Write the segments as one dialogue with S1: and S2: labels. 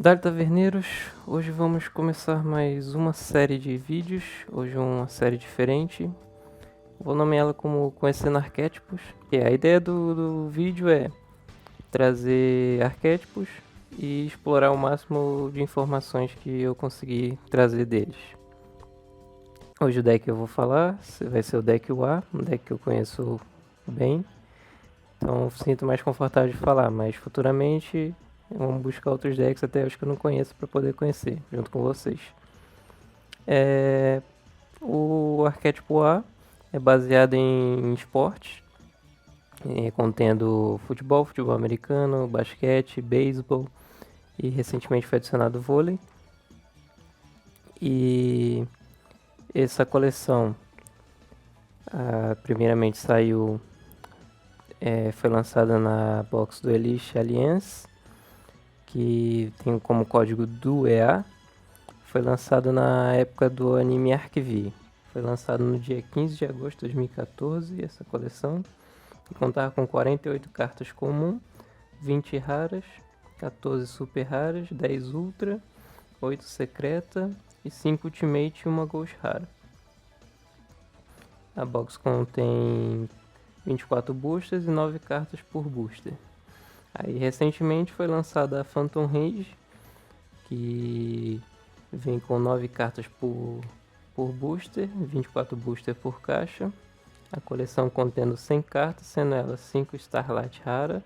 S1: Dali Taverneiros, hoje vamos começar mais uma série de vídeos, hoje uma série diferente. Vou nomeá-la como Conhecendo Arquétipos. E a ideia do vídeo é trazer arquétipos e explorar o máximo de informações que eu conseguir trazer deles. Hoje o deck que eu vou falar vai ser o deck UA, um deck que eu conheço bem, então sinto mais confortável de falar, mas futuramente vamos buscar outros decks, até os que eu não conheço, para poder conhecer, junto com vocês. O arquétipo A é baseado em esportes, contendo futebol, futebol americano, basquete, beisebol e recentemente foi adicionado vôlei. E essa coleção, primeiramente foi lançada na box do Elite Alliance, que tem como código DUEA. Foi lançado na época do anime Arc-V. Foi lançado no dia 15 de agosto de 2014, essa coleção. E contava com 48 cartas comum, 20 raras, 14 super raras, 10 ultra, 8 secreta e 5 ultimate e uma ghost rara. A box contém 24 boosters e 9 cartas por booster. Aí recentemente foi lançada a Phantom Rage, que vem com 9 cartas por booster, 24 booster por caixa. A coleção contendo 100 cartas, sendo elas 5 Starlight rara,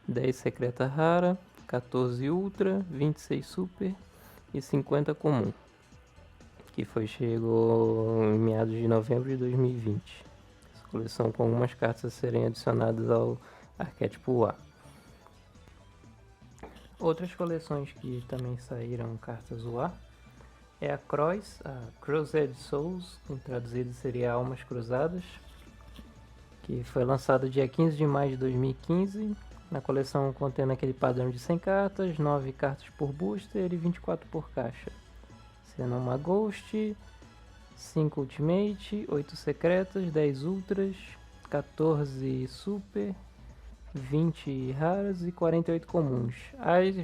S1: 10 secreta rara, 14 ultra, 26 super e 50 comum, que chegou em meados de novembro de 2020. Essa coleção com algumas cartas a serem adicionadas ao arquétipo A. Outras coleções que também saíram cartas UA é a Crossed Souls, que traduzido seria Almas Cruzadas, que foi lançado dia 15 de maio de 2015, na coleção contendo aquele padrão de 100 cartas, 9 cartas por booster e 24 por caixa, sendo uma Ghost, 5 Ultimate, 8 secretas, 10 ultras, 14 super, 20 raras e 48 comuns. As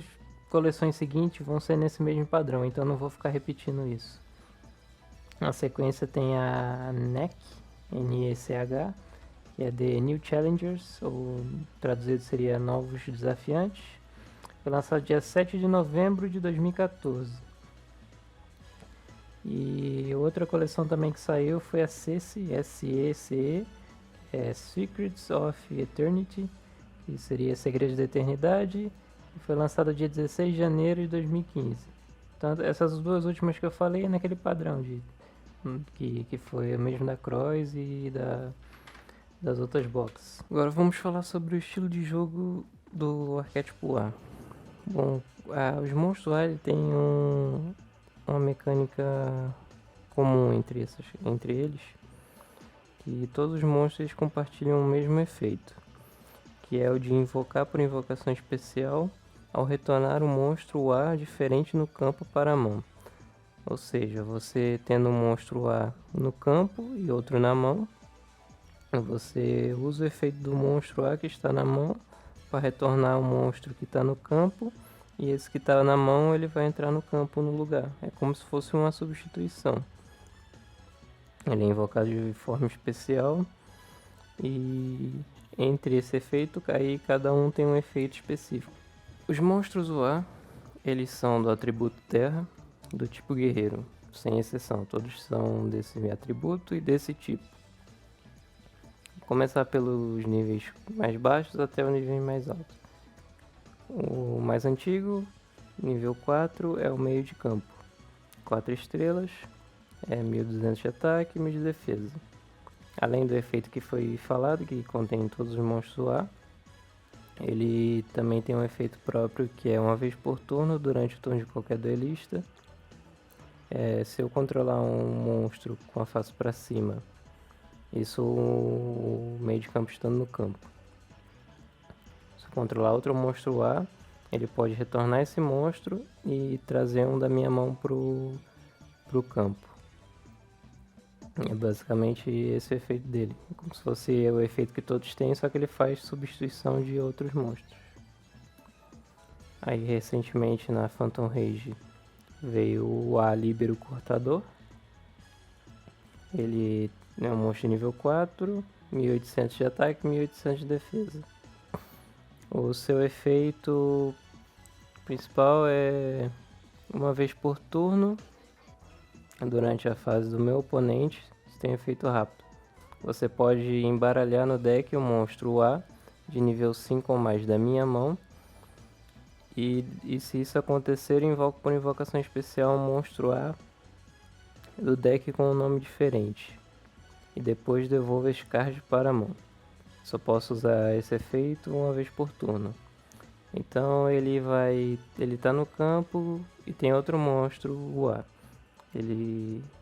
S1: coleções seguintes vão ser nesse mesmo padrão, então não vou ficar repetindo isso. Na sequência tem a NECH, N-E-C-H, que é The New Challengers, ou traduzido seria Novos Desafiantes. Foi lançado dia 7 de novembro de 2014. E outra coleção também que saiu foi a SECE, S-E-C-E, Secrets of Eternity, que seria Segredos da Eternidade, e foi lançado dia 16 de janeiro de 2015. Então essas duas últimas que eu falei é naquele padrão que foi o mesmo da Cross e das outras boxes. Agora vamos falar sobre o estilo de jogo do arquétipo A. Bom, os monstros A têm uma mecânica comum entre eles, que todos os monstros compartilham o mesmo efeito, que é o de invocar por invocação especial ao retornar um monstro A diferente no campo para a mão. Ou seja, você tendo um monstro A no campo e outro na mão, você usa o efeito do monstro A que está na mão para retornar o monstro que está no campo, e esse que está na mão ele vai entrar no campo no lugar. É como se fosse uma substituição. Ele é invocado de forma especial e entre esse efeito aí cada um tem um efeito específico. Os monstros UA, eles são do atributo terra, do tipo guerreiro, sem exceção, todos são desse atributo e desse tipo. Vou começar pelos níveis mais baixos até o nível mais alto. O mais antigo, nível 4, é o meio de campo, 4 estrelas, é 1200 de ataque e 1000 de defesa. Além do efeito que foi falado, que contém todos os monstros UA, ele também tem um efeito próprio, que é uma vez por turno, durante o turno de qualquer duelista. Se eu controlar um monstro com a face para cima, isso o meio de campo estando no campo. Se eu controlar outro monstro A, ele pode retornar esse monstro e trazer um da minha mão pro campo. É basicamente esse o efeito dele. É como se fosse o efeito que todos têm, só que ele faz substituição de outros monstros. Aí recentemente na Phantom Rage veio o A Libero Cortador. Ele é um monstro de nível 4, 1800 de ataque, 1800 de defesa. O seu efeito principal é uma vez por turno, durante a fase do meu oponente, isso tem efeito rápido. Você pode embaralhar no deck o monstro A de nível 5 ou mais da minha mão. E se isso acontecer, eu invoco por invocação especial um monstro A do deck com um nome diferente. E depois devolvo esse card para a mão. Só posso usar esse efeito uma vez por turno. Então ele tá no campo e tem outro monstro, o A.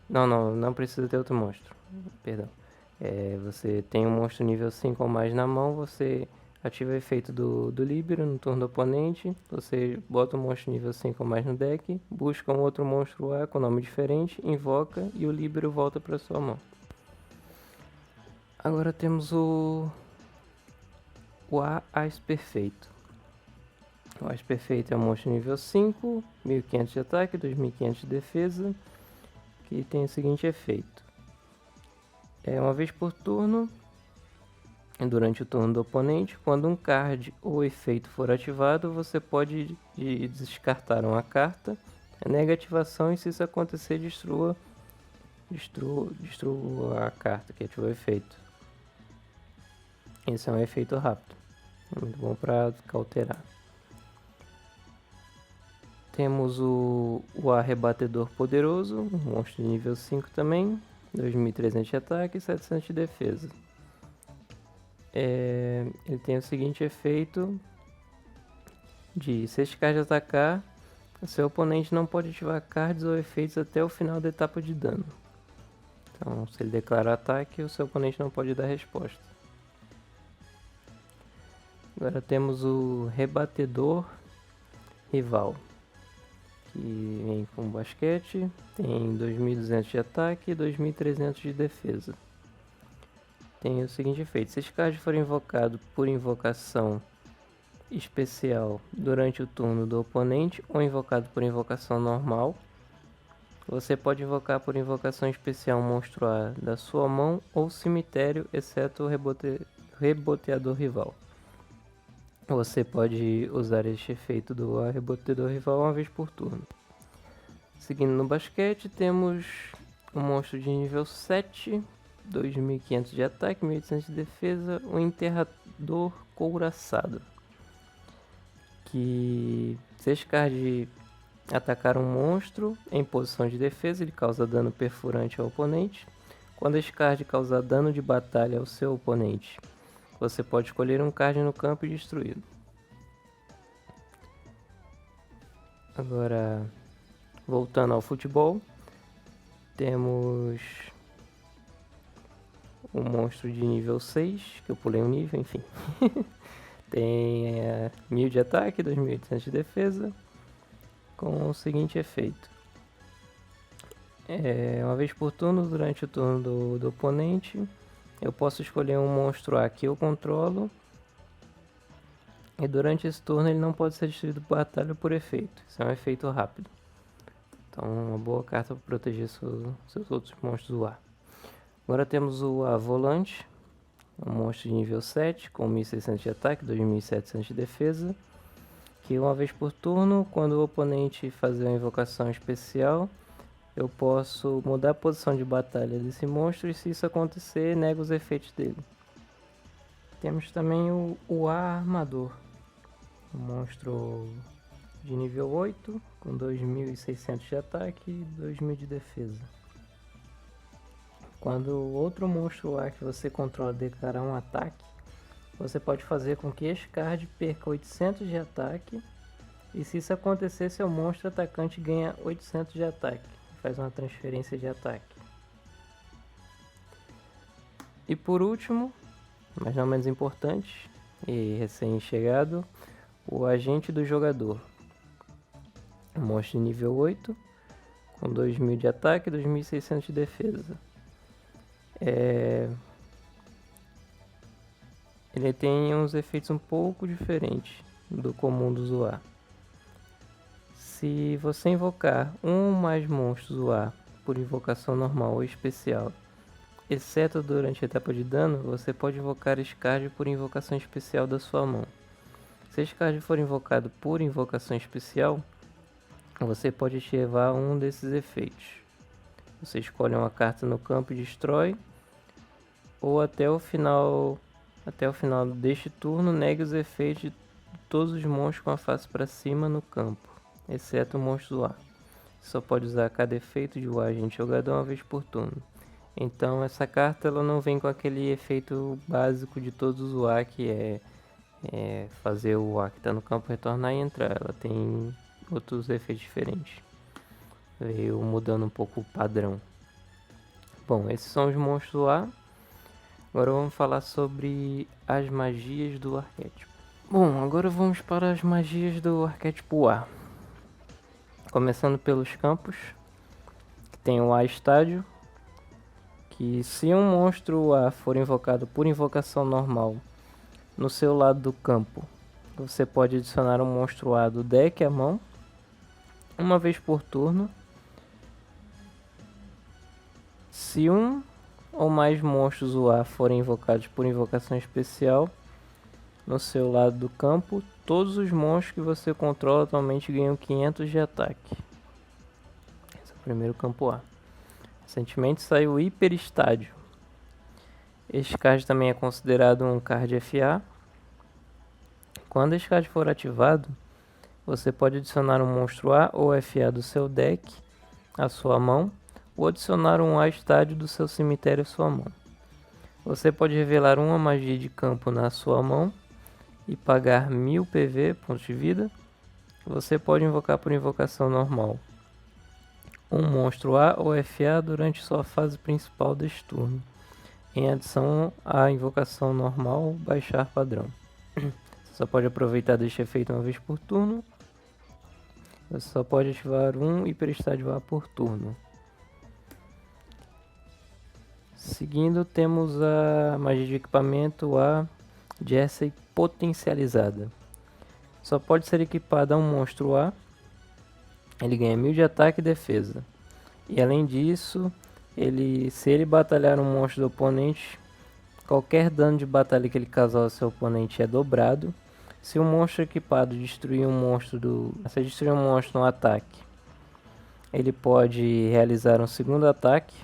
S1: Não precisa ter outro monstro. Perdão. Você tem um monstro nível 5 ou mais na mão, você ativa o efeito do Libero no turno do oponente, você bota um monstro nível 5 ou mais no deck, busca um outro monstro A com nome diferente, invoca e o Libero volta para sua mão. Agora temos o Ás Perfeito. O Ás Perfeito é um monstro nível 5, 1500 de ataque, 2500 de defesa, que tem o seguinte efeito. Uma vez por turno, durante o turno do oponente, quando um card ou efeito for ativado, você pode descartar uma carta, negativação, e se isso acontecer, destrua a carta que ativou o efeito. Esse é um efeito rápido, é muito bom para cauterar. Temos o Arrebatedor Poderoso, um monstro de nível 5 também, 2300 de ataque e 700 de defesa. Ele tem o seguinte efeito de, se este card atacar, seu oponente não pode ativar cards ou efeitos até o final da etapa de dano. Então, se ele declarar ataque, o seu oponente não pode dar resposta. Agora temos o Rebatedor Rival, que vem com basquete, tem 2200 de ataque e 2300 de defesa. Tem o seguinte efeito: se esse card for invocado por invocação especial durante o turno do oponente ou invocado por invocação normal, você pode invocar por invocação especial um monstro A da sua mão ou cemitério, exceto o Reboteador Rival. Você pode usar este efeito do Reboteador Rival uma vez por turno. Seguindo no basquete, temos um monstro de nível 7, 2500 de ataque, 1800 de defesa, o Enterrador Couraçado. Que, se esse card atacar um monstro em posição de defesa, ele causa dano perfurante ao oponente. Quando esse card causar dano de batalha ao seu oponente, você pode escolher um card no campo e destruí-lo. Agora, voltando ao futebol, temos um monstro de nível 6, que eu pulei um nível, enfim. Tem 1000 de ataque, 2800 de defesa, com o seguinte efeito. Uma vez por turno, durante o turno do oponente, eu posso escolher um monstro A que eu controlo, e durante esse turno ele não pode ser destruído por batalha por efeito. Isso é um efeito rápido. Então, uma boa carta para proteger seus outros monstros do ar. Agora temos o Avolante, um monstro de nível 7, com 1600 de ataque, 2700 de defesa, que uma vez por turno, quando o oponente fazer uma invocação especial, eu posso mudar a posição de batalha desse monstro, e se isso acontecer, nego os efeitos dele. Temos também o Armador, um monstro de nível 8, com 2600 de ataque e 2000 de defesa. Quando outro monstro A que você controla declarar um ataque, você pode fazer com que este card perca 800 de ataque, e se isso acontecer, seu monstro atacante ganha 800 de ataque, faz uma transferência de ataque. E por último, mas não menos importante e recém-chegado, o Agente do Jogador, um monstro de nível 8, com 2000 de ataque e 2600 de defesa. Ele tem uns efeitos um pouco diferentes do comum do usuário. Se você invocar um ou mais monstros UA por invocação normal ou especial, exceto durante a etapa de dano, você pode invocar Scard por invocação especial da sua mão. Se Scard for invocado por invocação especial, você pode ativar um desses efeitos. Você escolhe uma carta no campo e destrói, ou até o final deste turno negue os efeitos de todos os monstros com a face para cima no campo, exceto o monstro UA. Você só pode usar cada efeito de UA agente jogador uma vez por turno. Então essa carta ela não vem com aquele efeito básico de todos os UA, que é fazer o UA que está no campo retornar e entrar. Ela tem outros efeitos diferentes. Veio mudando um pouco o padrão. Bom, esses são os monstros UA. Agora vamos falar sobre as magias do arquétipo. Bom, agora vamos para as magias do arquétipo A. Começando pelos campos, que tem o A estádio, que se um monstro A for invocado por invocação normal no seu lado do campo, você pode adicionar um monstro A do deck à mão, uma vez por turno. Se um ou mais monstros UA forem invocados por invocação especial no seu lado do campo, todos os monstros que você controla atualmente ganham 500 de ataque. Esse é o primeiro campo A. Recentemente saiu o Hiper Estádio. Este card também é considerado um card FA. Quando este card for ativado, você pode adicionar um monstro A ou FA do seu deck à sua mão, ou adicionar um A estádio do seu cemitério à sua mão. Você pode revelar uma magia de campo na sua mão e pagar 1000 PV, pontos de vida. Você pode invocar por invocação normal um monstro A ou FA durante sua fase principal deste turno, em adição à invocação normal baixar padrão. Você só pode aproveitar deste efeito uma vez por turno. Você só pode ativar um Hiper Estádio A por turno. Seguindo, temos a magia de equipamento A Jersey potencializada. Só pode ser equipada a um monstro A. Ele ganha 1000 de ataque e defesa. E além disso, se ele batalhar um monstro do oponente, qualquer dano de batalha que ele causar ao seu oponente é dobrado. Se um monstro equipado destruir um monstro se destruir um monstro no ataque, ele pode realizar um segundo ataque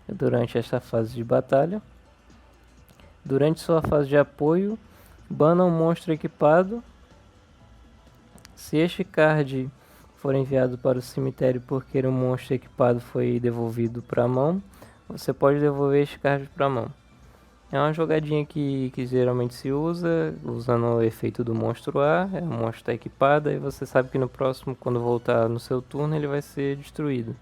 S1: durante esta fase de batalha. Durante sua fase de apoio, bana um monstro equipado. Se este card for enviado para o cemitério porque o monstro equipado foi devolvido para a mão, você pode devolver este card para a mão. É uma jogadinha que geralmente se usa, usando o efeito do monstro A. O monstro está equipado e você sabe que no próximo, quando voltar no seu turno, ele vai ser destruído.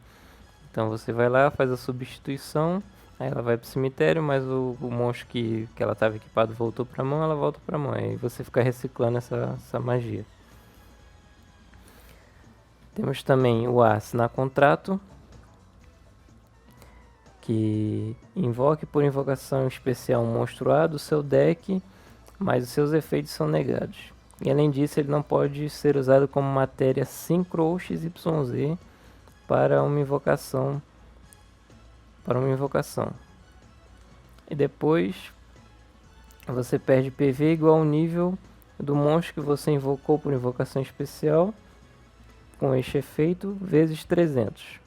S1: Então você vai lá, faz a substituição, aí ela vai para o cemitério, mas o monstro que ela estava equipado voltou para a mão, ela volta para a mão. Aí você fica reciclando essa magia. Temos também o A assinar contrato, que invoque por invocação especial um monstro A do seu deck, mas os seus efeitos são negados. E além disso, ele não pode ser usado como matéria Synchro ou XYZ para uma invocação. E depois você perde PV igual ao nível do monstro que você invocou por invocação especial, com este efeito, vezes 300.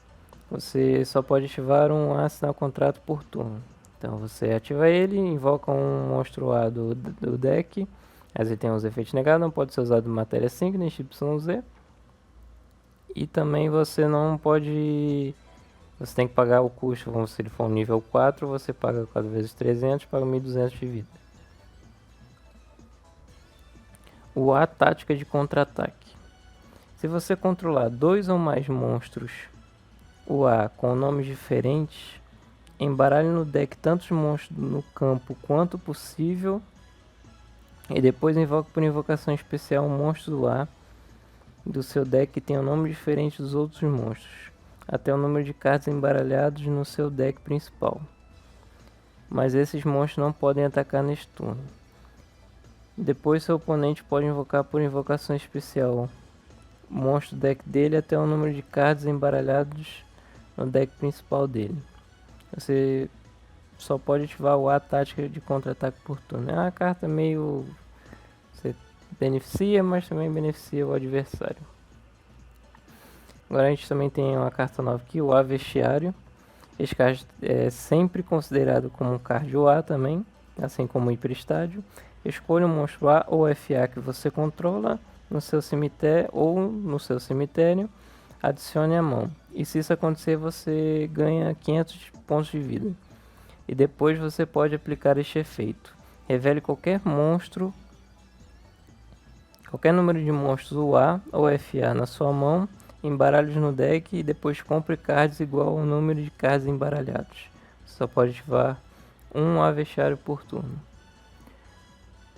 S1: Você só pode ativar um A assinar contrato por turno. Então você ativa ele, invoca um monstro A do deck, mas ele tem os efeitos negados, não pode ser usado matéria 5 nem XYZ. E também você não pode... Você tem que pagar o custo, se ele for um nível 4, você paga 4 vezes 300, paga 1200 de vida. O A tática de contra-ataque. Se você controlar 2 ou mais monstros UA com nomes diferentes, embaralhe no deck tantos monstros no campo quanto possível e depois invoque por invocação especial um monstro UA do seu deck que tenha um nome diferente dos outros monstros, até o número de cartas embaralhados no seu deck principal. Mas esses monstros não podem atacar neste turno. Depois seu oponente pode invocar por invocação especial monstro do deck dele até o número de cards embaralhados no deck principal dele. Você só pode ativar o A tática de contra-ataque por turno. É uma carta meio... você beneficia, mas também beneficia o adversário. Agora a gente também tem uma carta nova aqui, o A Vestiário. Esse card é sempre considerado como um card A também, assim como o Hiperestádio. Escolha um monstro A ou FA que você controla no seu cemitério ou no seu cemitério, adicione a mão. E se isso acontecer, você ganha 500 pontos de vida. E depois você pode aplicar este efeito. Revele qualquer monstro, qualquer número de monstros UA ou FA na sua mão, embaralhe no deck e depois compre cards igual ao número de cards embaralhados. Você só pode ativar um A Vestiário por turno.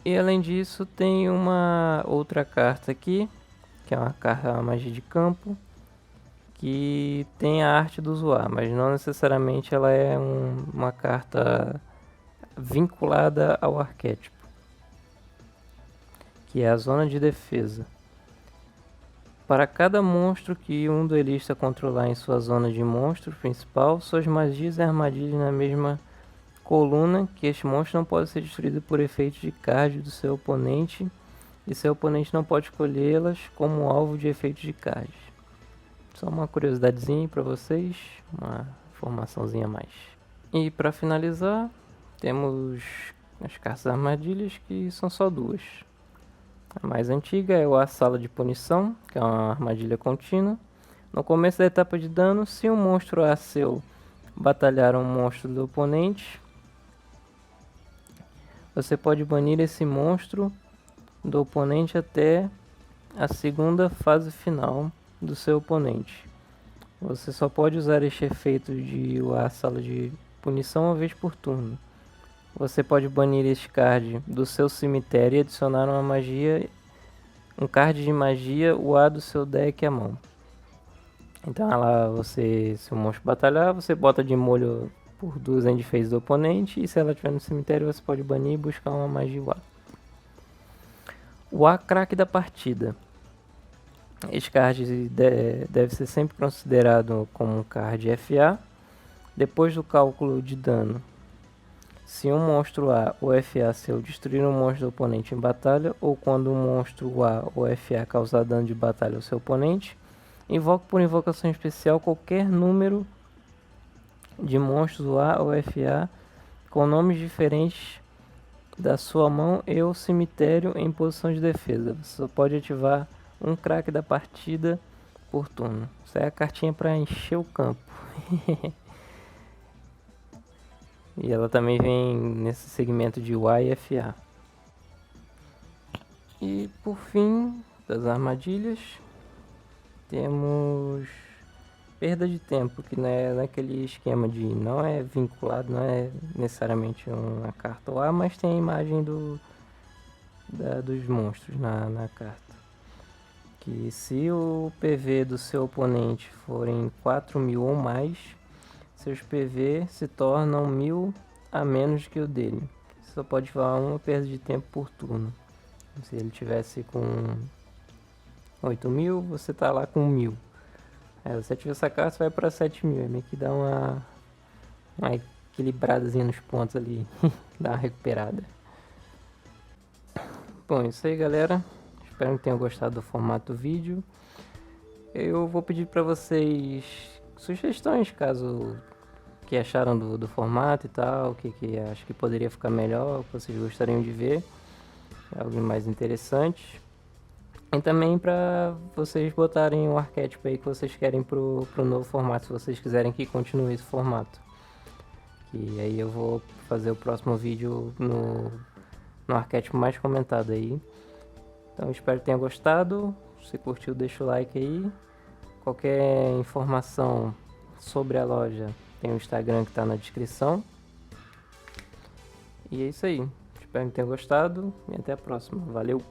S1: E além disso tem uma outra carta aqui, que é uma carta magia de campo, que tem a arte do Zoar, mas não necessariamente ela é uma carta vinculada ao arquétipo, que é a zona de defesa. Para cada monstro que um duelista controlar em sua zona de monstro principal, suas magias e armadilhas na mesma coluna que este monstro não pode ser destruído por efeitos de card do seu oponente e seu oponente não pode escolhê-las como alvo de efeitos de card. Só uma curiosidadezinha para vocês, uma informaçãozinha a mais. E para finalizar, temos as cartas armadilhas, que são só duas. A mais antiga é a Sala de Punição, que é uma armadilha contínua. No começo da etapa de dano, se um monstro A seu batalhar um monstro do oponente, você pode banir esse monstro do oponente até a segunda fase final do seu oponente. Você só pode usar este efeito de a Sala de Punição uma vez por turno. Você pode banir este card do seu cemitério e adicionar uma magia, um card de magia UA do seu deck à mão. Então ela, se o monstro batalhar, você bota de molho por 2 endphase do oponente, e se ela estiver no cemitério você pode banir e buscar uma magia UA. O A craque da partida. Este card deve ser sempre considerado como um card FA. Depois do cálculo de dano, se um monstro A ou FA seu destruir um monstro do oponente em batalha, ou quando um monstro A ou FA causar dano de batalha ao seu oponente, invoque por invocação especial qualquer número de monstros A ou FA com nomes diferentes da sua mão e o cemitério em posição de defesa. Você só pode ativar um craque da partida por turno. Isso é a cartinha para encher o campo. E ela também vem nesse segmento de Y e FA. E por fim, das armadilhas, temos perda de tempo, que não é naquele esquema de não é vinculado, não é necessariamente uma carta A, mas tem a imagem dos monstros na carta. Que se o PV do seu oponente forem 4.000 ou mais, seus PV se tornam 1.000 a menos que o dele. Você só pode falar uma perda de tempo por turno. Se ele tivesse com 8.000, você tá lá com 1.000. Aí você ativa essa carta, vai para 7.000. É meio que dá uma equilibradazinha nos pontos ali. Dá uma recuperada. Bom, isso aí, galera. Espero que tenham gostado do formato do vídeo. Eu vou pedir para vocês sugestões, caso que acharam do formato e tal, o que acho que poderia ficar melhor, o que vocês gostariam de ver, algo mais interessante. E também para vocês botarem um arquétipo aí que vocês querem pro novo formato, se vocês quiserem que continue esse formato. E aí eu vou fazer o próximo vídeo no arquétipo mais comentado aí. Então espero que tenha gostado. Se curtiu, deixa o like aí. Qualquer informação sobre a loja tem o Instagram que está na descrição. E é isso aí. Espero que tenha gostado e até a próxima. Valeu!